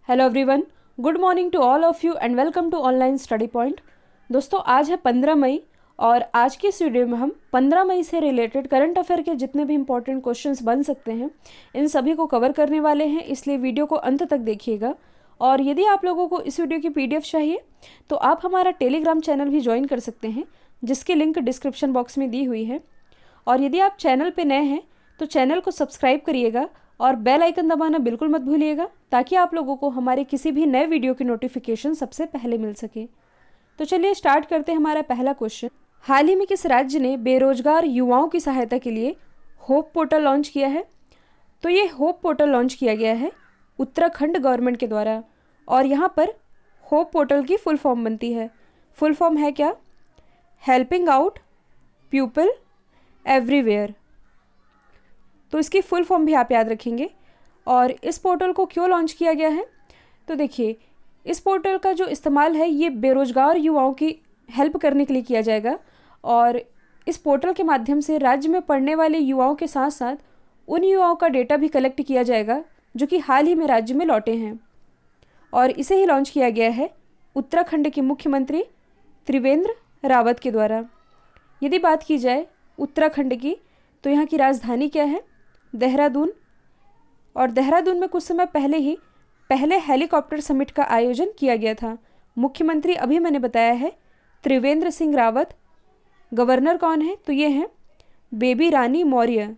Hello everyone, good morning to all of you and welcome to online study point. दोस्तों, आज है 15 मई और आज की इस वीडियो में हम 15 मई से रिलेटेड करंट अफेयर के जितने भी इंपॉर्टेंट क्वेश्चंस बन सकते हैं इन सभी को कवर करने वाले हैं, इसलिए वीडियो को अंत तक देखिएगा। और यदि आप लोगों को इस वीडियो की PDF चाहिए तो आप हमारा टेलीग्राम चैनल भी ज्वाइन कर सकते हैं, जिसकी लिंक डिस्क्रिप्शन बॉक्स में दी हुई है। और यदि आप चैनल पर नए हैं तो चैनल को सब्सक्राइब करिएगा और बेल आइकन दबाना बिल्कुल मत भूलिएगा, ताकि आप लोगों को हमारे किसी भी नए वीडियो की नोटिफिकेशन सबसे पहले मिल सके। तो चलिए स्टार्ट करते हैं हमारा पहला क्वेश्चन। हाल ही में किस राज्य ने बेरोजगार युवाओं की सहायता के लिए होप पोर्टल लॉन्च किया है? तो ये होप पोर्टल लॉन्च किया गया है उत्तराखंड गवर्नमेंट के द्वारा। और यहाँ पर होप पोर्टल की फुल फॉर्म बनती है। फुल फॉर्म है क्या? Helping out people everywhere. तो इसकी फुल फॉर्म भी आप याद रखेंगे। और इस पोर्टल को क्यों लॉन्च किया गया है? तो देखिए, इस पोर्टल का जो इस्तेमाल है ये बेरोजगार युवाओं की हेल्प करने के लिए किया जाएगा। और इस पोर्टल के माध्यम से राज्य में पढ़ने वाले युवाओं के साथ साथ उन युवाओं का डेटा भी कलेक्ट किया जाएगा जो कि हाल ही में राज्य में लौटे हैं। और इसे ही लॉन्च किया गया है उत्तराखंड के मुख्यमंत्री त्रिवेंद्र रावत के द्वारा। यदि बात की जाए उत्तराखंड की, तो यहाँ की राजधानी क्या है? देहरादून। और देहरादून में कुछ समय पहले हेलीकॉप्टर समिट का आयोजन किया गया था। मुख्यमंत्री अभी मैंने बताया है त्रिवेंद्र सिंह रावत। गवर्नर कौन है? तो ये हैं बेबी रानी मौर्य।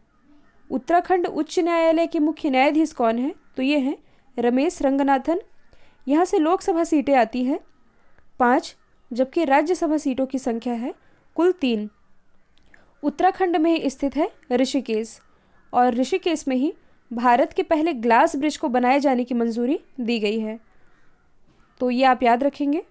उत्तराखंड उच्च न्यायालय के मुख्य न्यायाधीश कौन है? तो ये हैं रमेश रंगनाथन। यहाँ से लोकसभा सीटें आती हैं 5, जबकि राज्यसभा सीटों की संख्या है कुल 3। उत्तराखंड में ही स्थित है ऋषिकेश, और ऋषिकेश में ही भारत के पहले ग्लास ब्रिज को बनाए जाने की मंजूरी दी गई है। तो ये आप याद रखेंगे।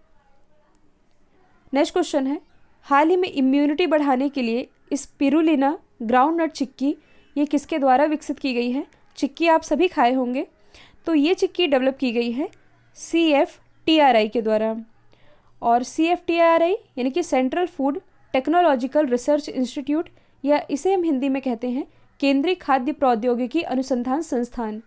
नेक्स्ट क्वेश्चन है, हाल ही में इम्यूनिटी बढ़ाने के लिए स्पिरुलिना ग्राउंडनट चिक्की ये किसके द्वारा विकसित की गई है? चिक्की आप सभी खाए होंगे। तो ये चिक्की डेवलप की गई है CFTRI के द्वारा। और CFTRI यानी कि central food technological research institute, या इसे हम हिंदी में कहते हैं केंद्रीय खाद्य प्रौद्योगिकी अनुसंधान संस्थान।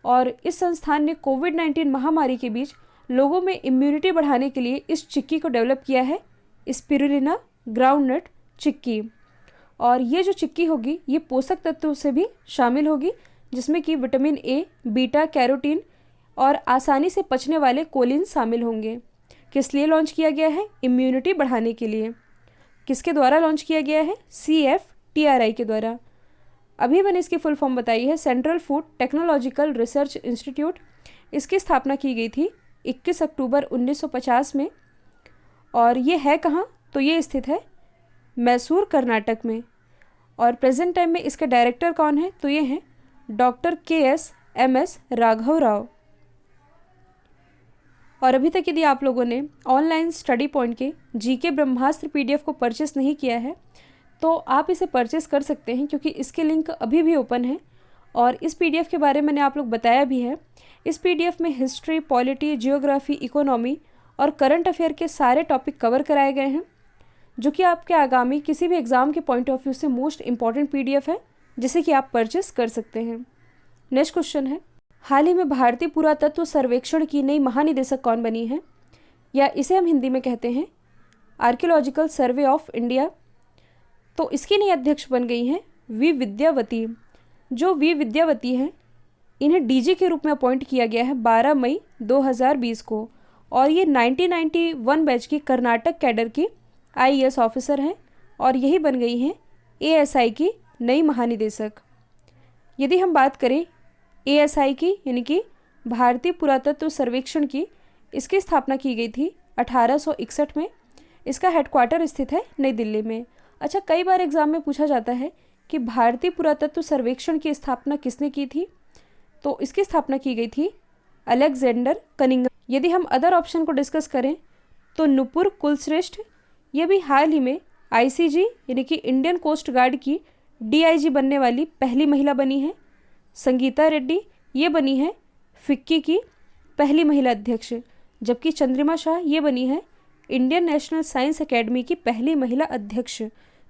और इस संस्थान ने कोविड-19 महामारी के बीच लोगों में इम्यूनिटी बढ़ाने के लिए इस चिक्की को डेवलप किया है, स्पिरुलिना ग्राउंडनट चिक्की। और ये जो चिक्की होगी ये पोषक तत्वों से भी शामिल होगी, जिसमें कि विटामिन A, बीटा कैरोटीन और आसानी से पचने वाले कोलिन शामिल होंगे। किस लिए लॉन्च किया गया है? इम्यूनिटी बढ़ाने के लिए। किसके द्वारा लॉन्च किया गया है? CFTRI के द्वारा। अभी मैंने इसकी फुल फॉर्म बताई है central food technological research institute. इसकी स्थापना की गई थी 21 अक्टूबर 1950 में। और ये है कहाँ? तो ये स्थित है मैसूर, कर्नाटक में। और प्रेजेंट टाइम में इसके डायरेक्टर कौन है? तो ये हैं डॉक्टर KSMS राघव राव। और अभी तक यदि आप लोगों ने ऑनलाइन स्टडी पॉइंट के GK ब्रह्मास्त्र PDF को परचेस नहीं किया है तो आप इसे परचेस कर सकते हैं, क्योंकि इसके लिंक अभी भी ओपन है। और इस PDF के बारे में मैंने आप लोग बताया भी है। इस PDF में हिस्ट्री, पॉलिटी, जियोग्राफी, इकोनॉमी और करंट अफेयर के सारे टॉपिक कवर कराए गए हैं, जो कि आपके आगामी किसी भी एग्ज़ाम के पॉइंट ऑफ व्यू से मोस्ट इंपॉर्टेंट PDF है, जिसे कि आप परचेस कर सकते हैं। नेक्स्ट क्वेश्चन है, हाल ही में भारतीय पुरातत्व सर्वेक्षण की नई महानिदेशक कौन बनी है? या इसे हम हिंदी में कहते हैं आर्कियोलॉजिकल सर्वे ऑफ इंडिया। तो इसकी नई अध्यक्ष बन गई हैं वी विद्यावती। जो वी विद्यावती हैं इन्हें DG के रूप में अपॉइंट किया गया है 12 मई 2020 को। और ये 1991 बैच की कर्नाटक कैडर की IAS ऑफिसर हैं और यही बन गई हैं ASI की नई महानिदेशक। यदि हम बात करें ASI की, यानी कि भारतीय पुरातत्व सर्वेक्षण की, इसकी स्थापना की गई थी 1861 में। इसका हेडक्वार्टर स्थित है नई दिल्ली में। अच्छा, कई बार एग्जाम में पूछा जाता है कि भारतीय पुरातत्व सर्वेक्षण की स्थापना किसने की थी? तो इसकी स्थापना की गई थी अलेक्जेंडर कनिंघम। यदि हम अदर ऑप्शन को डिस्कस करें तो नुपुर कुलश्रेष्ठ, ये भी हाल ही में ICG यानी कि इंडियन कोस्ट गार्ड की DIG बनने वाली पहली महिला बनी है। संगीता रेड्डी ये बनी है फिक्की की पहली महिला अध्यक्ष, जबकि चंद्रिमा शाह ये बनी है इंडियन नेशनल साइंस एकेडमी की पहली महिला अध्यक्ष।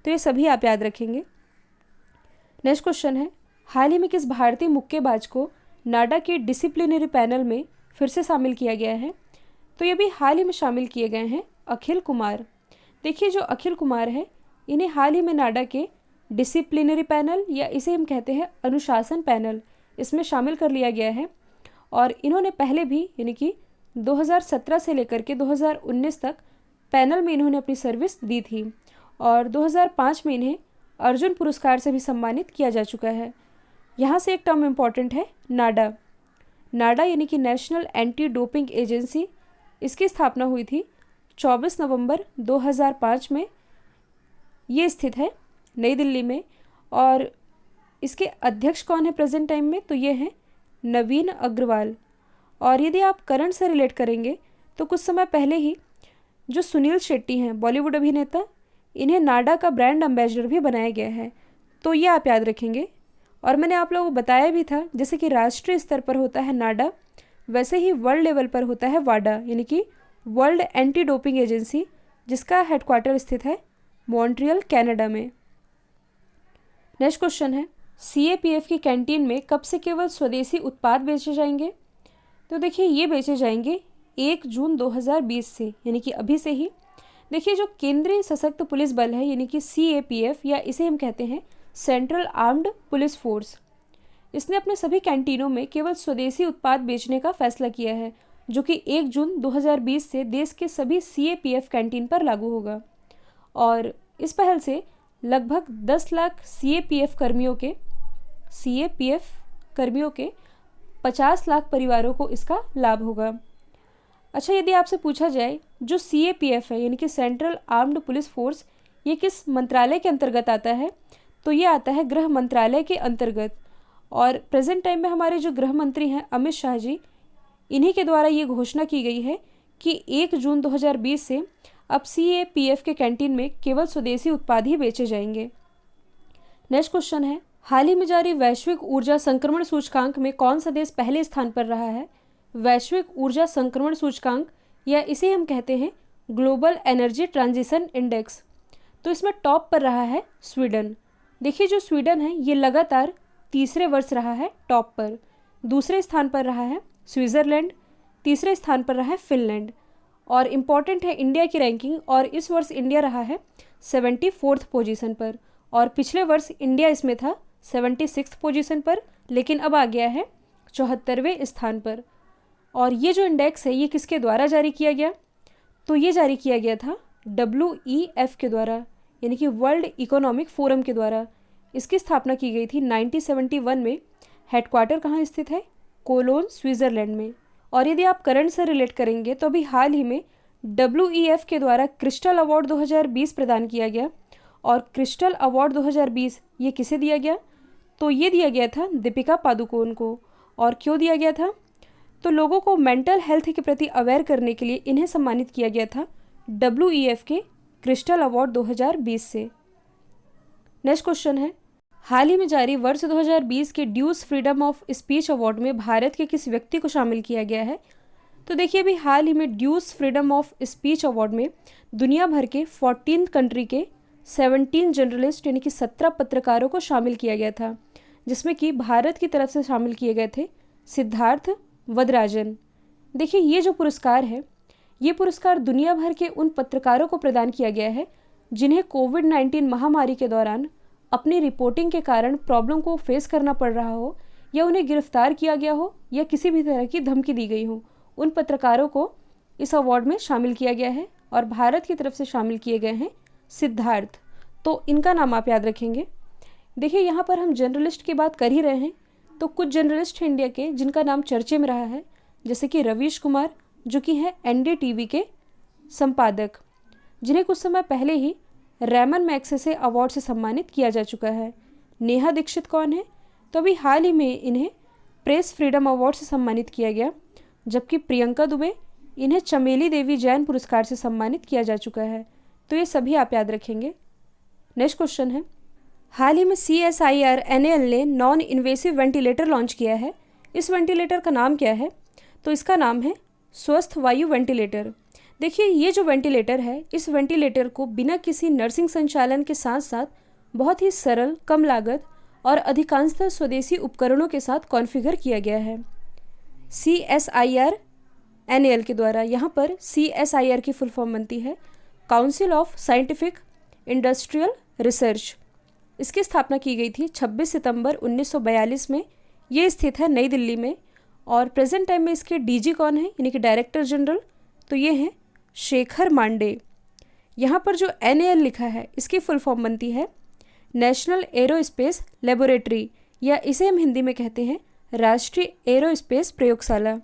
तो ये सभी आप याद रखेंगे। नेक्स्ट क्वेश्चन है, हाल ही में किस भारतीय मुक्केबाज को नाडा के डिसिप्लिनरी पैनल में फिर से शामिल किया गया है, तो ये भी हाल ही में शामिल किए गए हैं अखिल कुमार। देखिए जो अखिल कुमार है, इन्हें हाल ही में नाडा के डिसिप्लिनरी पैनल या इसे हम कहते हैं अनुशासन पैनल, इसमें शामिल कर लिया गया है। और इन्होंने पहले भी यानी कि 2017 से लेकर के 2019 तक पैनल में इन्होंने अपनी सर्विस दी थी और 2005 में इन्हें अर्जुन पुरस्कार से भी सम्मानित किया जा चुका है। यहाँ से एक टर्म इम्पॉर्टेंट है नाडा। नाडा यानी कि नेशनल एंटी डोपिंग एजेंसी, इसकी स्थापना हुई थी 24 नवंबर 2005 में। ये स्थित है नई दिल्ली में और इसके अध्यक्ष कौन है प्रेजेंट टाइम में, तो ये हैं नवीन अग्रवाल। और यदि आप करंट से रिलेट करेंगे तो कुछ समय पहले ही जो सुनील शेट्टी हैं बॉलीवुड अभिनेता, इन्हें नाडा का ब्रांड एम्बेसडर भी बनाया गया है, तो ये आप याद रखेंगे। और मैंने आप लोगों को बताया भी था, जैसे कि राष्ट्रीय स्तर पर होता है नाडा, वैसे ही वर्ल्ड लेवल पर होता है वाडा यानी कि वर्ल्ड एंटी डोपिंग एजेंसी, जिसका हेडक्वार्टर स्थित है मॉन्ट्रियल कनाडा में। नेक्स्ट क्वेश्चन है, CAPF की कैंटीन में कब से केवल स्वदेशी उत्पाद बेचे जाएंगे? तो देखिए ये बेचे जाएंगे 1 जून 2020 से, यानी कि अभी से ही। देखिए जो केंद्रीय सशक्त पुलिस बल है यानी कि CAPF या इसे हम कहते हैं सेंट्रल आर्म्ड पुलिस फोर्स, इसने अपने सभी कैंटीनों में केवल स्वदेशी उत्पाद बेचने का फैसला किया है, जो कि 1 जून 2020 से देश के सभी CAPF कैंटीन पर लागू होगा। और इस पहल से लगभग 10 लाख CAPF कर्मियों के 50 लाख परिवारों को इसका लाभ होगा। अच्छा, यदि आपसे पूछा जाए जो CAPF है यानी कि सेंट्रल आर्म्ड पुलिस फोर्स, ये किस मंत्रालय के अंतर्गत आता है, तो ये आता है गृह मंत्रालय के अंतर्गत। और प्रेजेंट टाइम में हमारे जो गृह मंत्री हैं अमित शाह जी, इन्हीं के द्वारा ये घोषणा की गई है कि 1 जून 2020 से अब CAPF के कैंटीन में केवल स्वदेशी उत्पाद ही बेचे जाएंगे। नेक्स्ट क्वेश्चन है, हाल ही में जारी वैश्विक ऊर्जा संक्रमण सूचकांक में कौन सा देश पहले स्थान पर रहा है? वैश्विक ऊर्जा संक्रमण सूचकांक या इसे हम कहते हैं ग्लोबल एनर्जी ट्रांजिशन इंडेक्स, तो इसमें टॉप पर रहा है स्वीडन। देखिए जो स्वीडन है ये लगातार तीसरे वर्ष रहा है टॉप पर। दूसरे स्थान पर रहा है स्विट्ज़रलैंड, तीसरे स्थान पर रहा है फिनलैंड। और इम्पॉर्टेंट है इंडिया की रैंकिंग, और इस वर्ष इंडिया रहा है 74th पोजीशन पर, और पिछले वर्ष इंडिया इसमें था 76th पोजीशन पर, लेकिन अब आ गया है 74वें स्थान पर। और ये जो इंडेक्स है ये किसके द्वारा जारी किया गया? तो ये जारी किया गया था WEF के द्वारा, यानी कि वर्ल्ड इकोनॉमिक फोरम के द्वारा। इसकी स्थापना की गई थी 1971 में। हेडक्वार्टर कहाँ स्थित है? कोलोन, स्विट्ज़रलैंड में। और यदि आप करंट से रिलेट करेंगे तो अभी हाल ही में WEF के द्वारा क्रिस्टल अवार्ड 2020 प्रदान किया गया। और क्रिस्टल अवार्ड 2020 ये किसे दिया गया? तो ये दिया गया था दीपिका पादुकोण को। और क्यों दिया गया था? तो लोगों को मेंटल हेल्थ के प्रति अवेयर करने के लिए इन्हें सम्मानित किया गया था WEF के क्रिस्टल अवार्ड 2020 से। नेक्स्ट क्वेश्चन है, हाल ही में जारी वर्ष 2020 के ड्यूज फ्रीडम ऑफ स्पीच अवार्ड में भारत के किस व्यक्ति को शामिल किया गया है? तो देखिए अभी हाल ही में ड्यूज फ्रीडम ऑफ स्पीच अवार्ड में दुनिया भर के 14 कंट्री के 17 जर्नलिस्ट यानी कि 17 पत्रकारों को शामिल किया गया था, जिसमें कि भारत की तरफ से शामिल किए गए थे सिद्धार्थ वदराजन। देखिए ये जो पुरस्कार है, ये पुरस्कार दुनिया भर के उन पत्रकारों को प्रदान किया गया है जिन्हें कोविड-19 महामारी के दौरान अपनी रिपोर्टिंग के कारण प्रॉब्लम को फेस करना पड़ रहा हो, या उन्हें गिरफ्तार किया गया हो, या किसी भी तरह की धमकी दी गई हो। उन पत्रकारों को इस अवार्ड में शामिल किया गया है और भारत की तरफ से शामिल किए गए हैं सिद्धार्थ। तो इनका नाम आप याद रखेंगे। देखिए यहाँ पर हम जर्नलिस्ट की बात कर ही रहे हैं, तो कुछ जर्नलिस्ट हैं इंडिया के जिनका नाम चर्चे में रहा है, जैसे कि रवीश कुमार जो कि हैं NDTV के संपादक, जिन्हें कुछ समय पहले ही रैमन मैग्सेसे अवार्ड से सम्मानित किया जा चुका है। नेहा दीक्षित कौन है? तो अभी हाल ही में इन्हें प्रेस फ्रीडम अवार्ड से सम्मानित किया गया, जबकि प्रियंका दुबे इन्हें चमेली देवी जैन पुरस्कार से सम्मानित किया जा चुका है। तो ये सभी आप याद रखेंगे। नेक्स्ट क्वेश्चन है, हाल ही में CSIR NAL ने नॉन इन्वेसिव वेंटिलेटर लॉन्च किया है। इस वेंटिलेटर का नाम क्या है? तो इसका नाम है स्वस्थ वायु वेंटिलेटर। देखिए ये जो वेंटिलेटर है, इस वेंटिलेटर को बिना किसी नर्सिंग संचालन के साथ साथ बहुत ही सरल, कम लागत और अधिकांशतः स्वदेशी उपकरणों के साथ कॉन्फ़िगर किया गया है। CSIR-NAL के द्वारा। यहाँ पर CSIR की फुल फॉर्म बनती है council of scientific industrial research. इसकी स्थापना की गई थी 26 सितंबर 1942 में। ये स्थित है नई दिल्ली में। और प्रेजेंट टाइम में इसके डीजी कौन है, यानी कि डायरेक्टर जनरल, तो ये हैं शेखर मांडे। यहाँ पर जो NAL लिखा है इसकी फुल फॉर्म बनती है नेशनल एरोस्पेस लेबोरेटरी, या इसे हम हिंदी में कहते हैं राष्ट्रीय एरोस्पेस प्रयोगशाला।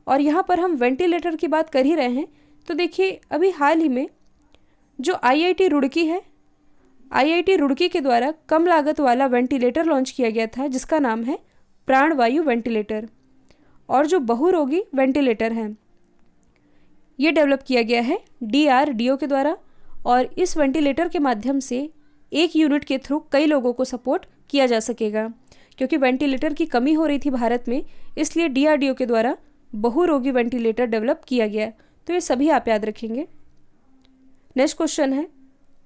और यहाँ पर हम वेंटिलेटर की बात कर ही रहे हैं, तो देखिए अभी हाल ही में जो IIT रुड़की है, IIT रुड़की के द्वारा कम लागत वाला वेंटिलेटर लॉन्च किया गया था जिसका नाम है प्राणवायु वेंटिलेटर। और जो बहुरोगी वेंटिलेटर है ये डेवलप किया गया है DRDO के द्वारा। और इस वेंटिलेटर के माध्यम से एक यूनिट के थ्रू कई लोगों को सपोर्ट किया जा सकेगा, क्योंकि वेंटिलेटर की कमी हो रही थी भारत में, इसलिए DRDO के द्वारा बहुरोगी वेंटिलेटर डेवलप किया गया। तो ये सभी आप याद रखेंगे। नेक्स्ट क्वेश्चन है,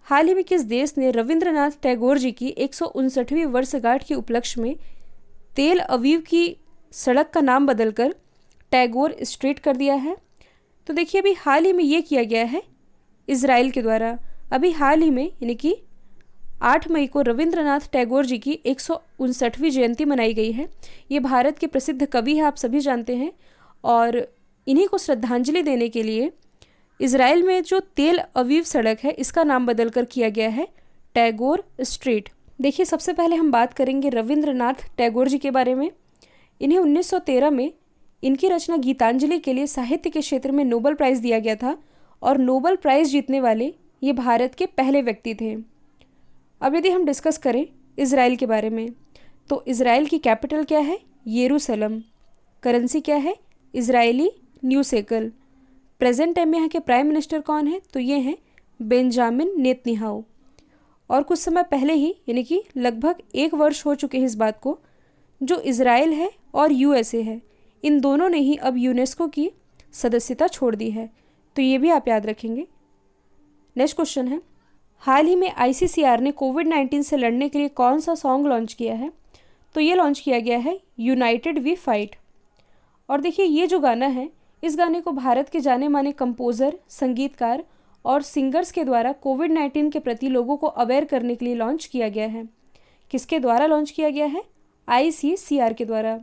हाल ही में किस देश ने रविंद्रनाथ टैगोर जी की 159वीं वर्षगांठ के उपलक्ष्य में तेल अवीव की सड़क का नाम बदलकर टैगोर स्ट्रीट कर दिया है? तो देखिए अभी हाल ही में ये किया गया है इजराइल के द्वारा। अभी हाल ही में यानी कि 8 मई को रविंद्रनाथ टैगोर जी की 159वीं जयंती मनाई गई है। ये भारत के प्रसिद्ध कवि हैं, आप सभी जानते हैं। और इन्हीं को श्रद्धांजलि देने के लिए इजराइल में जो तेल अवीव सड़क है इसका नाम बदलकर किया गया है टैगोर स्ट्रीट। देखिए सबसे पहले हम बात करेंगे रविंद्रनाथ टैगोर जी के बारे में। इन्हें 1913 में इनकी रचना गीतांजलि के लिए साहित्य के क्षेत्र में नोबेल प्राइज़ दिया गया था, और नोबेल प्राइज़ जीतने वाले ये भारत के पहले व्यक्ति थे। अब यदि हम डिस्कस करें इजराइल के बारे में, तो इजराइल की कैपिटल क्या है? यरूशलेम। करेंसी क्या है? Israeli new shackle. Present time में यहाँ के प्राइम मिनिस्टर कौन है? तो ये हैं बेंजामिन नेतन्याहू। और कुछ समय पहले ही, यानी कि लगभग 1 वर्ष हो चुके हैं इस बात को, जो इजराइल है और USA है, इन दोनों ने ही अब यूनेस्को की सदस्यता छोड़ दी है। तो ये भी आप याद रखेंगे। नेक्स्ट क्वेश्चन है, हाल ही में ICCR ने कोविड-19 से लड़ने के लिए कौन सा सॉन्ग लॉन्च किया है? तो ये लॉन्च किया गया है यूनाइटेड वी फाइट। और देखिए ये जो गाना है, इस गाने को भारत के जाने माने कंपोज़र, संगीतकार और सिंगर्स के द्वारा कोविड-19 के प्रति लोगों को अवेयर करने के लिए लॉन्च किया गया है। किसके द्वारा लॉन्च किया गया है? ICCR के द्वारा।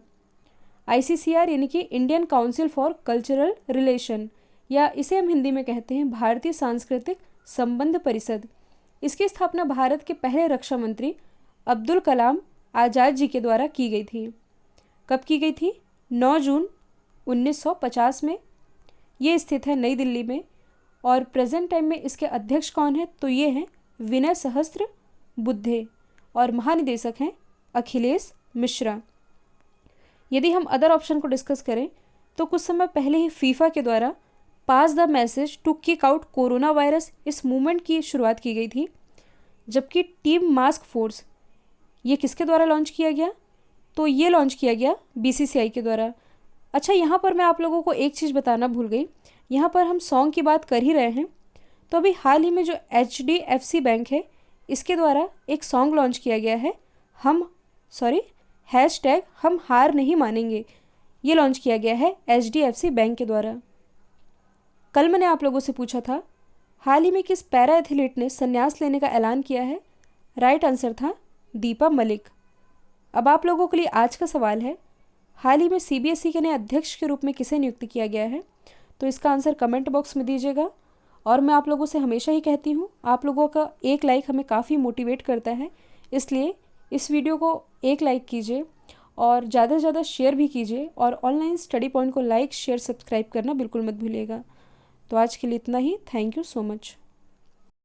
ICCR यानी कि Indian council for cultural relation, या इसे हम हिंदी में कहते हैं भारतीय सांस्कृतिक संबंध परिषद। इसकी स्थापना भारत के पहले रक्षा मंत्री अब्दुल कलाम आज़ाद जी के द्वारा की गई थी। कब की गई थी? 9 जून 1950 में। ये स्थित है नई दिल्ली में। और प्रेजेंट टाइम में इसके अध्यक्ष कौन है? तो ये हैं विनय सहस्त्र बुद्धे, और महानिदेशक हैं अखिलेश मिश्रा। यदि हम अदर ऑप्शन को डिस्कस करें, तो कुछ समय पहले ही फीफा के द्वारा pass the message to kick out corona virus, इस मूवमेंट की शुरुआत की गई थी। जबकि टीम मास्क फोर्स, ये किसके द्वारा लॉन्च किया गया? तो ये लॉन्च किया गया BCCI के द्वारा। अच्छा, यहाँ पर मैं आप लोगों को एक चीज़ बताना भूल गई। यहाँ पर हम सॉन्ग की बात कर ही रहे हैं, तो अभी हाल ही में जो HDFC बैंक है, इसके द्वारा एक सॉन्ग लॉन्च किया गया है, #हम हार नहीं मानेंगे। ये लॉन्च किया गया है HDFC बैंक के द्वारा। कल मैंने आप लोगों से पूछा था, हाल ही में किस पैरा एथलीट ने संन्यास लेने का ऐलान किया है? राइट आंसर था दीपा मलिक। अब आप लोगों के लिए आज का सवाल है, हाल ही में CBSE के नए अध्यक्ष के रूप में किसे नियुक्त किया गया है? तो इसका आंसर कमेंट बॉक्स में दीजिएगा। और मैं आप लोगों से हमेशा ही कहती हूँ, आप लोगों का एक लाइक हमें काफ़ी मोटिवेट करता है, इसलिए इस वीडियो को एक लाइक कीजिए और ज़्यादा से ज़्यादा शेयर भी कीजिए। और ऑनलाइन स्टडी पॉइंट को लाइक, शेयर, सब्सक्राइब करना बिल्कुल मत भूलिएगा। तो आज के लिए इतना ही। Thank you so much.